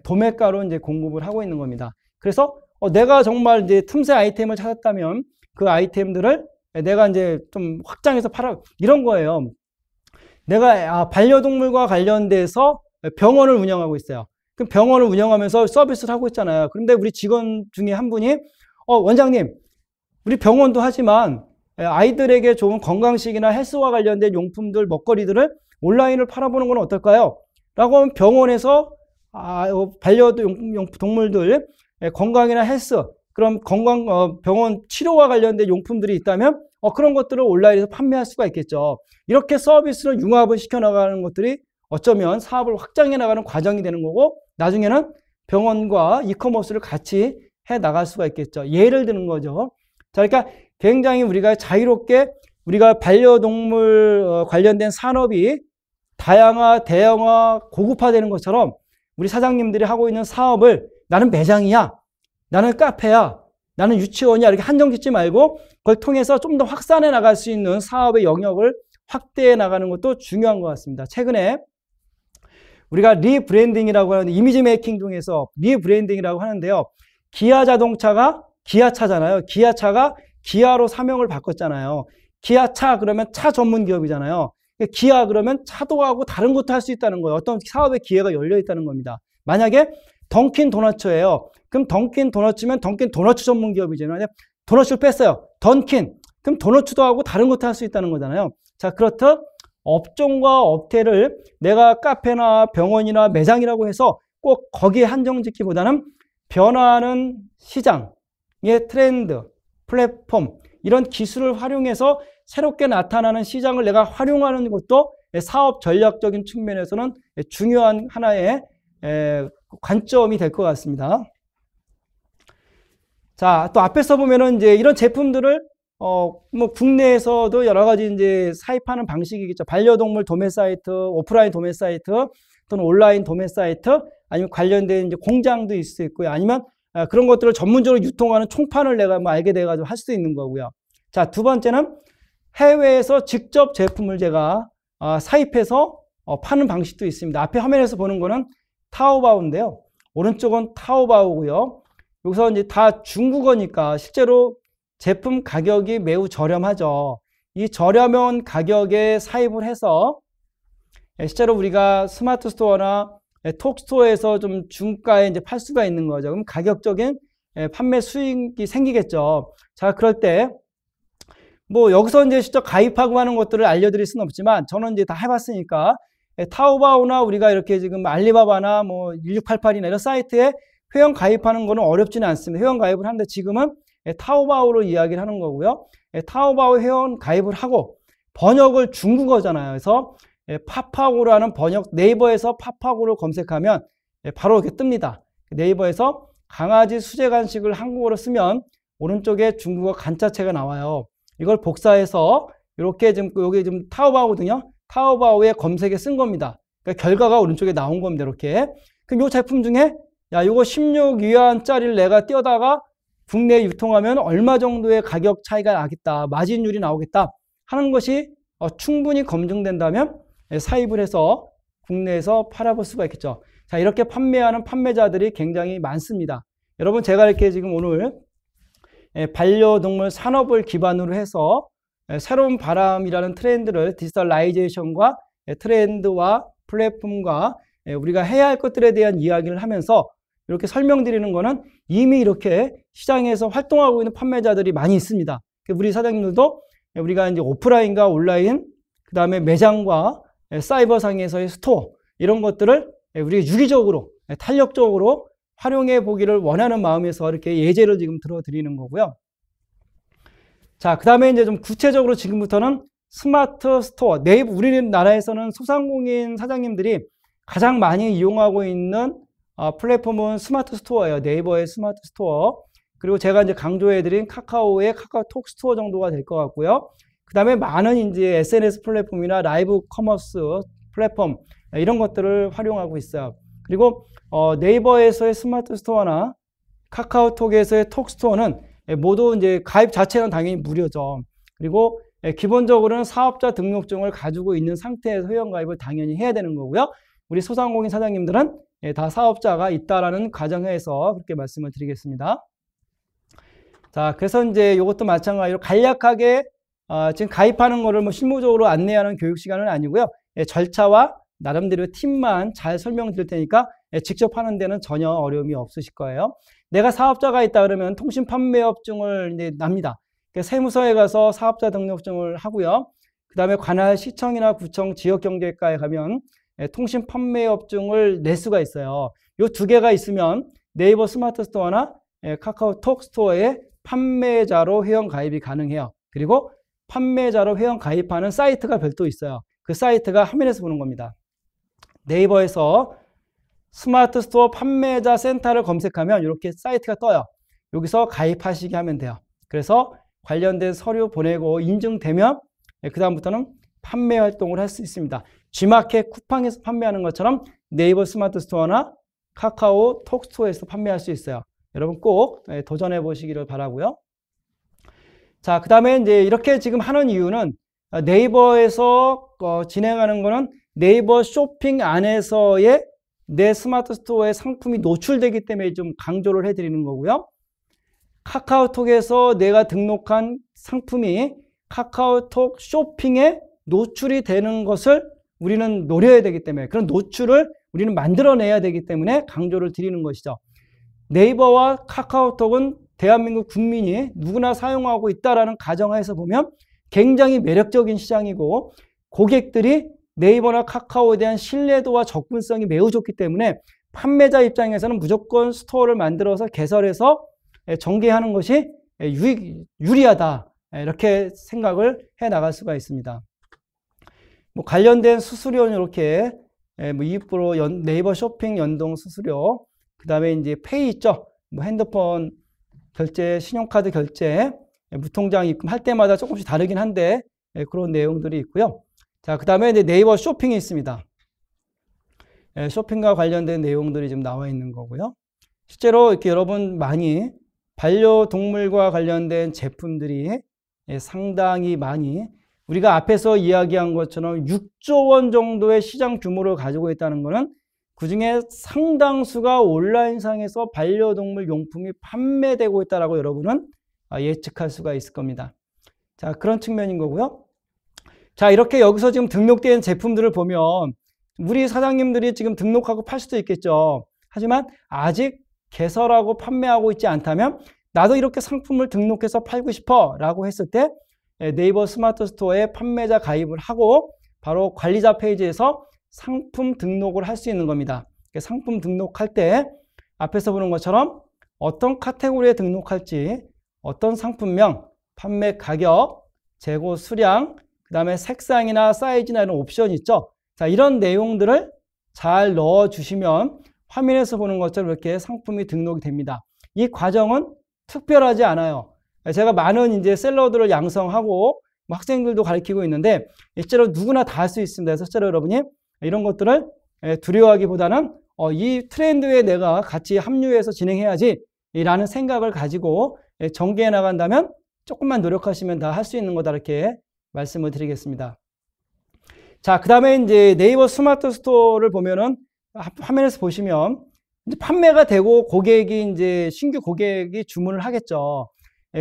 도매가로 이제 공급을 하고 있는 겁니다. 그래서 내가 정말 이제 틈새 아이템을 찾았다면 그 아이템들을 내가 이제 좀 확장해서 팔아 이런 거예요. 내가 반려동물과 관련돼서 병원을 운영하고 있어요. 그럼 병원을 운영하면서 서비스를 하고 있잖아요. 그런데 우리 직원 중에 한 분이 원장님, 우리 병원도 하지만 아이들에게 좋은 건강식이나 헬스와 관련된 용품들, 먹거리들을 온라인을 팔아보는 건 어떨까요? 라고 하면 병원에서 반려동물들 건강이나 헬스, 그럼 병원 치료와 관련된 용품들이 있다면 그런 것들을 온라인에서 판매할 수가 있겠죠. 이렇게 서비스를 융합을 시켜나가는 것들이 어쩌면 사업을 확장해 나가는 과정이 되는 거고 나중에는 병원과 이커머스를 같이 해 나갈 수가 있겠죠. 예를 드는 거죠. 자, 그러니까 굉장히 우리가 자유롭게 우리가 반려동물 관련된 산업이 다양화, 대형화, 고급화되는 것처럼 우리 사장님들이 하고 있는 사업을 나는 매장이야, 나는 카페야, 나는 유치원이야 이렇게 한정 짓지 말고 그걸 통해서 좀 더 확산해 나갈 수 있는 사업의 영역을 확대해 나가는 것도 중요한 것 같습니다. 최근에 우리가 리브랜딩이라고 하는 이미지 메이킹 중에서 리브랜딩이라고 하는데요. 기아 자동차가 기아차잖아요. 기아차가 기아로 사명을 바꿨잖아요. 기아차 그러면 차 전문 기업이잖아요. 기아 그러면 차도 하고 다른 것도 할 수 있다는 거예요. 어떤 사업의 기회가 열려 있다는 겁니다. 만약에 던킨 도너츠예요. 그럼 던킨 도너츠면 던킨 도너츠 전문 기업이잖아요. 도너츠를 뺐어요. 던킨. 그럼 도너츠도 하고 다른 것도 할 수 있다는 거잖아요. 자, 그렇듯 업종과 업태를 내가 카페나 병원이나 매장이라고 해서 꼭 거기에 한정 짓기보다는 변화하는 시장의 트렌드, 플랫폼 이런 기술을 활용해서 새롭게 나타나는 시장을 내가 활용하는 것도 사업 전략적인 측면에서는 중요한 하나의 관점이 될 것 같습니다. 자, 또 앞에서 보면은 이제 이런 제품들을 뭐 국내에서도 여러 가지 이제 사입하는 방식이겠죠. 반려동물 도매 사이트, 오프라인 도매 사이트, 또는 온라인 도매 사이트, 아니면 관련된 이제 공장도 있을 수 있고요. 아니면 그런 것들을 전문적으로 유통하는 총판을 내가 뭐 알게 돼가지고 할 수도 있는 거고요. 자, 두 번째는 해외에서 직접 제품을 제가 사입해서 파는 방식도 있습니다. 앞에 화면에서 보는 거는 타오바오인데요. 오른쪽은 타오바오고요. 여기서 이제 다 중국어니까 실제로 제품 가격이 매우 저렴하죠. 이 저렴한 가격에 사입을 해서 실제로 우리가 스마트 스토어나 톡 스토어에서 좀 중가에 이제 팔 수가 있는 거죠. 그럼 가격적인 판매 수익이 생기겠죠. 자, 그럴 때 뭐 여기서 이제 직접 가입하고 하는 것들을 알려드릴 수는 없지만 저는 이제 다 해봤으니까 타오바오나 우리가 이렇게 지금 알리바바나 뭐 1688이나 이런 사이트에 회원 가입하는 거는 어렵지는 않습니다. 회원 가입을 하는데 지금은 타오바오로 이야기를 하는 거고요. 타오바오 회원 가입을 하고 번역을 중국어잖아요. 그래서 파파고라는 번역, 네이버에서 파파고를 검색하면 바로 이렇게 뜹니다. 네이버에서 강아지 수제 간식을 한국어로 쓰면 오른쪽에 중국어 간자체가 나와요. 이걸 복사해서 이렇게 지금 여기 지금 타오바오거든요. 타오바오에 검색에 쓴 겁니다. 그러니까 결과가 오른쪽에 나온 겁니다. 이렇게. 그럼 이 제품 중에 야, 이거 16위안짜리를 내가 띄어다가 국내에 유통하면 얼마 정도의 가격 차이가 나겠다. 마진율이 나오겠다. 하는 것이 충분히 검증된다면 사입을 해서 국내에서 팔아볼 수가 있겠죠. 자, 이렇게 판매하는 판매자들이 굉장히 많습니다. 여러분, 제가 이렇게 지금 오늘 반려동물 산업을 기반으로 해서 새로운 바람이라는 트렌드를 디지털라이제이션과 트렌드와 플랫폼과 우리가 해야 할 것들에 대한 이야기를 하면서 이렇게 설명드리는 거는 이미 이렇게 시장에서 활동하고 있는 판매자들이 많이 있습니다. 우리 사장님들도 우리가 이제 오프라인과 온라인, 그 다음에 매장과 사이버상에서의 스토어, 이런 것들을 우리가 유기적으로, 탄력적으로 활용해 보기를 원하는 마음에서 이렇게 예제를 지금 들어드리는 거고요. 자, 그 다음에 이제 좀 구체적으로 지금부터는 스마트 스토어, 네이버, 우리나라에서는 소상공인 사장님들이 가장 많이 이용하고 있는 플랫폼은 스마트 스토어예요. 네이버의 스마트 스토어. 그리고 제가 이제 강조해드린 카카오의 카카오톡 스토어 정도가 될 것 같고요. 그 다음에 많은 이제 SNS 플랫폼이나 라이브 커머스 플랫폼, 이런 것들을 활용하고 있어요. 그리고 네이버에서의 스마트 스토어나 카카오톡에서의 톡 스토어는 모두 이제 가입 자체는 당연히 무료죠. 그리고 기본적으로는 사업자 등록증을 가지고 있는 상태에서 회원 가입을 당연히 해야 되는 거고요. 우리 소상공인 사장님들은 다 사업자가 있다라는 가정하에서 그렇게 말씀을 드리겠습니다. 자, 그래서 이제 이것도 마찬가지로 간략하게 지금 가입하는 거를 뭐 실무적으로 안내하는 교육 시간은 아니고요. 절차와 나름대로 팀만 잘 설명드릴 테니까 직접 하는 데는 전혀 어려움이 없으실 거예요. 내가 사업자가 있다 그러면 통신 판매업증을 이제 납니다. 세무서에 가서 사업자 등록증을 하고요. 그 다음에 관할 시청이나 구청 지역경제과에 가면 통신 판매업증을 낼 수가 있어요. 이 두 개가 있으면 네이버 스마트 스토어나 카카오톡 스토어에 판매자로 회원 가입이 가능해요. 그리고 판매자로 회원 가입하는 사이트가 별도 있어요. 그 사이트가 화면에서 보는 겁니다. 네이버에서 스마트 스토어 판매자 센터를 검색하면 이렇게 사이트가 떠요. 여기서 가입하시게 하면 돼요. 그래서 관련된 서류 보내고 인증되면 그 다음부터는 판매 활동을 할 수 있습니다. G마켓 쿠팡에서 판매하는 것처럼 네이버 스마트 스토어나 카카오 톡 스토어에서 판매할 수 있어요. 여러분 꼭 도전해 보시기를 바라고요. 자, 그 다음에 이제 이렇게 지금 하는 이유는 네이버에서 진행하는 거는 네이버 쇼핑 안에서의 내 스마트 스토어에 상품이 노출되기 때문에 좀 강조를 해드리는 거고요. 카카오톡에서 내가 등록한 상품이 카카오톡 쇼핑에 노출이 되는 것을 우리는 노려야 되기 때문에 그런 노출을 우리는 만들어내야 되기 때문에 강조를 드리는 것이죠. 네이버와 카카오톡은 대한민국 국민이 누구나 사용하고 있다라는 가정하에서 보면 굉장히 매력적인 시장이고 고객들이 네이버나 카카오에 대한 신뢰도와 접근성이 매우 좋기 때문에 판매자 입장에서는 무조건 스토어를 만들어서 개설해서 전개하는 것이 유리하다. 이렇게 생각을 해 나갈 수가 있습니다. 뭐 관련된 수수료는 이렇게 뭐 2% 네이버 쇼핑 연동 수수료, 그 다음에 이제 페이 있죠. 뭐 핸드폰 결제, 신용카드 결제, 무통장 입금할 때마다 조금씩 다르긴 한데 그런 내용들이 있고요. 자, 그 다음에 이제 네이버 쇼핑이 있습니다. 쇼핑과 관련된 내용들이 지금 나와 있는 거고요. 실제로 이렇게 여러분 많이 반려동물과 관련된 제품들이 상당히 많이 우리가 앞에서 이야기한 것처럼 6조 원 정도의 시장 규모를 가지고 있다는 것은 그중에 상당수가 온라인상에서 반려동물 용품이 판매되고 있다라고 여러분은 예측할 수가 있을 겁니다. 자, 그런 측면인 거고요. 자, 이렇게 여기서 지금 등록된 제품들을 보면 우리 사장님들이 지금 등록하고 팔 수도 있겠죠. 하지만 아직 개설하고 판매하고 있지 않다면 나도 이렇게 상품을 등록해서 팔고 싶어 라고 했을 때 네이버 스마트 스토어에 판매자 가입을 하고 바로 관리자 페이지에서 상품 등록을 할 수 있는 겁니다. 상품 등록할 때 앞에서 보는 것처럼 어떤 카테고리에 등록할지, 어떤 상품명, 판매 가격, 재고 수량, 그 다음에 색상이나 사이즈나 이런 옵션 있죠. 자, 이런 내용들을 잘 넣어주시면 화면에서 보는 것처럼 이렇게 상품이 등록이 됩니다. 이 과정은 특별하지 않아요. 제가 많은 이제 셀러들을 양성하고 학생들도 가르치고 있는데 실제로 누구나 다 할 수 있습니다. 그래서 실제로 여러분이 이런 것들을 두려워하기보다는 이 트렌드에 내가 같이 합류해서 진행해야지 라는 생각을 가지고 전개해 나간다면 조금만 노력하시면 다 할 수 있는 거다 이렇게 말씀을 드리겠습니다. 자, 그 다음에 이제 네이버 스마트 스토어를 보면은 화면에서 보시면 이제 판매가 되고 고객이 이제 신규 고객이 주문을 하겠죠.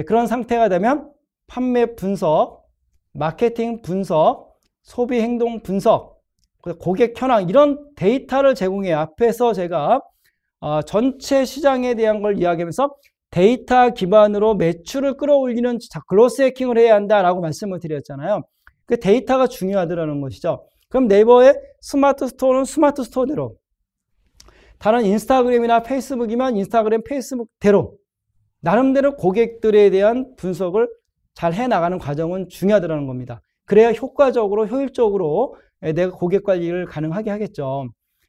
그런 상태가 되면 판매 분석, 마케팅 분석, 소비 행동 분석, 고객 현황 이런 데이터를 제공해요. 앞에서 제가 전체 시장에 대한 걸 이야기하면서 데이터 기반으로 매출을 끌어올리는 글로스 해킹을 해야 한다라고 말씀을 드렸잖아요. 그 데이터가 중요하더라는 것이죠. 그럼 네이버의 스마트 스토어는 스마트 스토어대로, 다른 인스타그램이나 페이스북이면 인스타그램, 페이스북대로 나름대로 고객들에 대한 분석을 잘 해나가는 과정은 중요하더라는 겁니다. 그래야 효과적으로, 효율적으로 내가 고객 관리를 가능하게 하겠죠.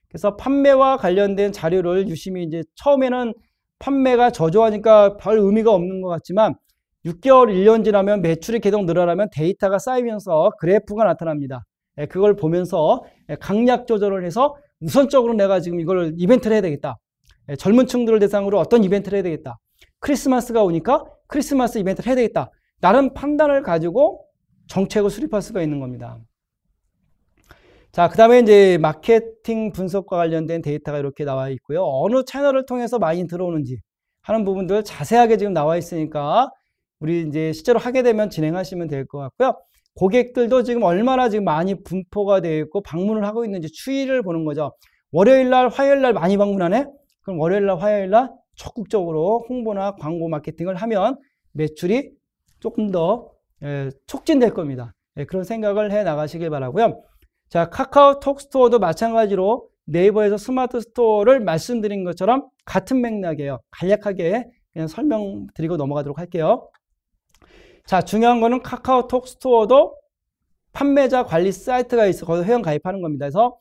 그래서 판매와 관련된 자료를 유심히 이제 처음에는 판매가 저조하니까 별 의미가 없는 것 같지만 6개월, 1년 지나면 매출이 계속 늘어나면 데이터가 쌓이면서 그래프가 나타납니다. 그걸 보면서 강약 조절을 해서 우선적으로 내가 지금 이걸 이벤트를 해야 되겠다. 젊은 층들을 대상으로 어떤 이벤트를 해야 되겠다. 크리스마스가 오니까 크리스마스 이벤트를 해야 되겠다. 나름 판단을 가지고 정책을 수립할 수가 있는 겁니다. 자, 그 다음에 이제 마케팅 분석과 관련된 데이터가 이렇게 나와 있고요. 어느 채널을 통해서 많이 들어오는지 하는 부분들 자세하게 지금 나와 있으니까 우리 이제 실제로 하게 되면 진행하시면 될 것 같고요. 고객들도 지금 얼마나 지금 많이 분포가 되어 있고 방문을 하고 있는지 추이를 보는 거죠. 월요일 날, 화요일 날 많이 방문하네? 그럼 월요일 날, 화요일 날 적극적으로 홍보나 광고 마케팅을 하면 매출이 조금 더 촉진될 겁니다. 그런 생각을 해 나가시길 바라고요. 자, 카카오톡 스토어도 마찬가지로 네이버에서 스마트 스토어를 말씀드린 것처럼 같은 맥락이에요. 간략하게 그냥 설명드리고 넘어가도록 할게요. 자, 중요한 거는 카카오톡 스토어도 판매자 관리 사이트가 있어 거기서 회원 가입하는 겁니다. 그래서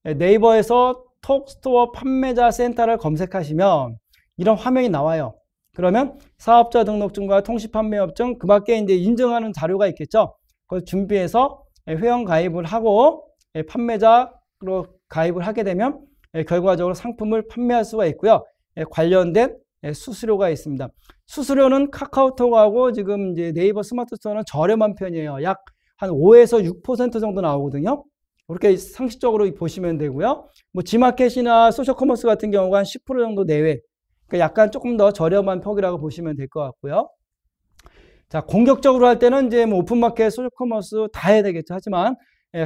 네이버에서 톡 스토어 판매자 센터를 검색하시면 이런 화면이 나와요. 그러면 사업자 등록증과 통시판매업증, 그 밖에 이제 인증하는 자료가 있겠죠. 그걸 준비해서 회원 가입을 하고 판매자로 가입을 하게 되면 결과적으로 상품을 판매할 수가 있고요. 관련된 수수료가 있습니다. 수수료는 카카오톡하고 지금 이제 네이버 스마트 스토어는 저렴한 편이에요. 약 한 5에서 6% 정도 나오거든요. 그렇게 상식적으로 보시면 되고요. 뭐 지마켓이나 소셜커머스 같은 경우가 한 10% 정도 내외. 그러니까 약간 조금 더 저렴한 폭이라고 보시면 될 것 같고요. 자, 공격적으로 할 때는 이제 뭐 오픈마켓, 소셜커머스 다 해야 되겠죠. 하지만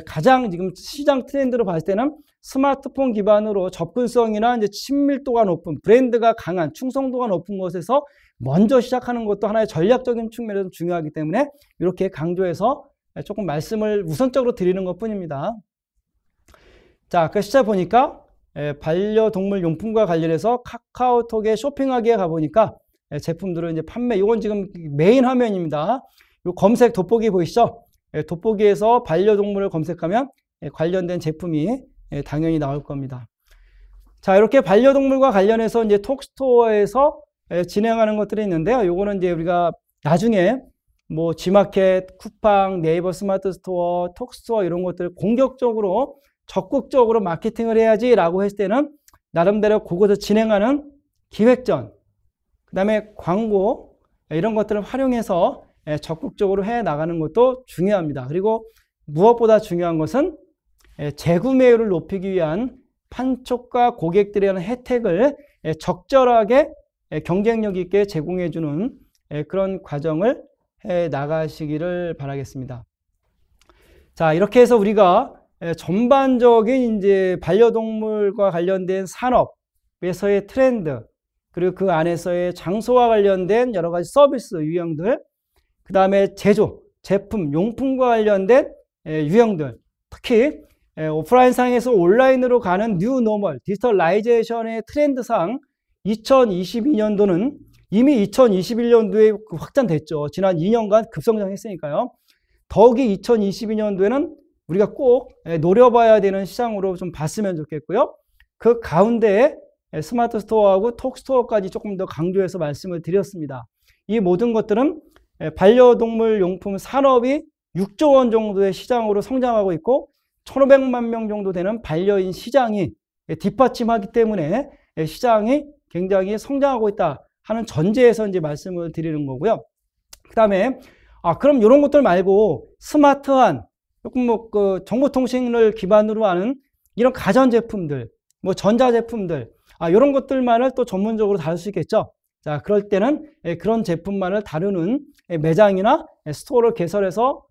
가장 지금 시장 트렌드로 봤을 때는 스마트폰 기반으로 접근성이나 이제 친밀도가 높은, 브랜드가 강한, 충성도가 높은 곳에서 먼저 시작하는 것도 하나의 전략적인 측면에서 중요하기 때문에 이렇게 강조해서 조금 말씀을 우선적으로 드리는 것 뿐입니다. 자, 그 시작 보니까 반려동물 용품과 관련해서 카카오톡에 쇼핑하기에 가보니까 제품들은 이제 판매, 이건 지금 메인 화면입니다. 이 검색 돋보기 보이시죠? 돋보기에서 반려동물을 검색하면 관련된 제품이 당연히 나올 겁니다. 자, 이렇게 반려동물과 관련해서 이제 톡스토어에서 진행하는 것들이 있는데요. 요거는 이제 우리가 나중에 뭐 G마켓, 쿠팡, 네이버 스마트 스토어, 톡스토어 이런 것들을 공격적으로 적극적으로 마케팅을 해야지라고 했을 때는 나름대로 그것을 진행하는 기획전, 그 다음에 광고 이런 것들을 활용해서 적극적으로 해 나가는 것도 중요합니다. 그리고 무엇보다 중요한 것은 재구매율을 높이기 위한 판촉과 고객들에 대한 혜택을 적절하게 경쟁력 있게 제공해주는 그런 과정을 해 나가시기를 바라겠습니다. 자, 이렇게 해서 우리가 전반적인 이제 반려동물과 관련된 산업에서의 트렌드, 그리고 그 안에서의 장소와 관련된 여러 가지 서비스 유형들, 그 다음에 제조, 제품, 용품과 관련된 유형들, 특히 오프라인 상에서 온라인으로 가는 뉴 노멀, 디지털라이제이션의 트렌드상 2022년도는 이미 2021년도에 확장됐죠. 지난 2년간 급성장했으니까요. 더욱이 2022년도에는 우리가 꼭 노려봐야 되는 시장으로 좀 봤으면 좋겠고요. 그 가운데에 스마트 스토어하고 톡 스토어까지 조금 더 강조해서 말씀을 드렸습니다. 이 모든 것들은 반려동물 용품 산업이 6조 원 정도의 시장으로 성장하고 있고 1,500만 명 정도 되는 반려인 시장이 뒷받침하기 때문에 시장이 굉장히 성장하고 있다 하는 전제에서 이제 말씀을 드리는 거고요. 그 다음에 그럼 이런 것들 말고 스마트한 조금 뭐 그 정보통신을 기반으로 하는 이런 가전제품들, 뭐 전자제품들, 이런 것들만을 또 전문적으로 다룰 수 있겠죠. 자, 그럴 때는 그런 제품만을 다루는 매장이나 스토어를 개설해서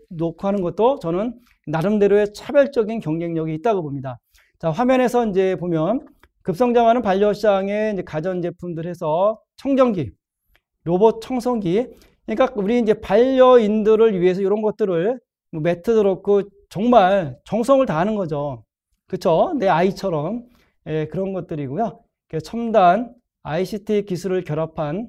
놓고 하는 것도 저는 나름대로의 차별적인 경쟁력이 있다고 봅니다. 자, 화면에서 이제 보면 급성장하는 반려시장의 이제 가전제품들 해서 청정기, 로봇 청소기, 그러니까 우리 이제 반려인들을 위해서 이런 것들을 뭐 매트도 그렇고 정말 정성을 다하는 거죠. 그렇죠? 내 아이처럼 그런 것들이고요. 첨단 ICT 기술을 결합한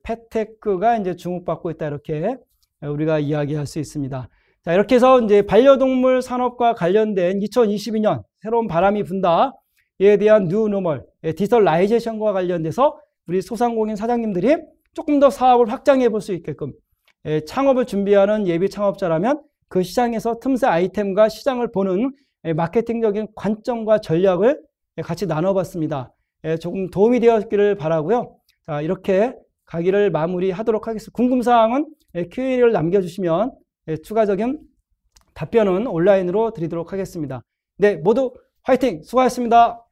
펫테크가 이제 주목받고 있다 이렇게 우리가 이야기할 수 있습니다. 자, 이렇게 해서 이제 반려동물 산업과 관련된 2022년 새로운 바람이 분다에 대한 뉴 노멀, 디지털라이제이션과 관련돼서 우리 소상공인 사장님들이 조금 더 사업을 확장해 볼 수 있게끔 창업을 준비하는 예비 창업자라면 그 시장에서 틈새 아이템과 시장을 보는 마케팅적인 관점과 전략을 같이 나눠봤습니다. 조금 도움이 되었기를 바라고요. 자, 이렇게 강의를 마무리하도록 하겠습니다. 궁금사항은 Q&A를 남겨주시면 추가적인 답변은 온라인으로 드리도록 하겠습니다. 네, 모두 화이팅! 수고하셨습니다.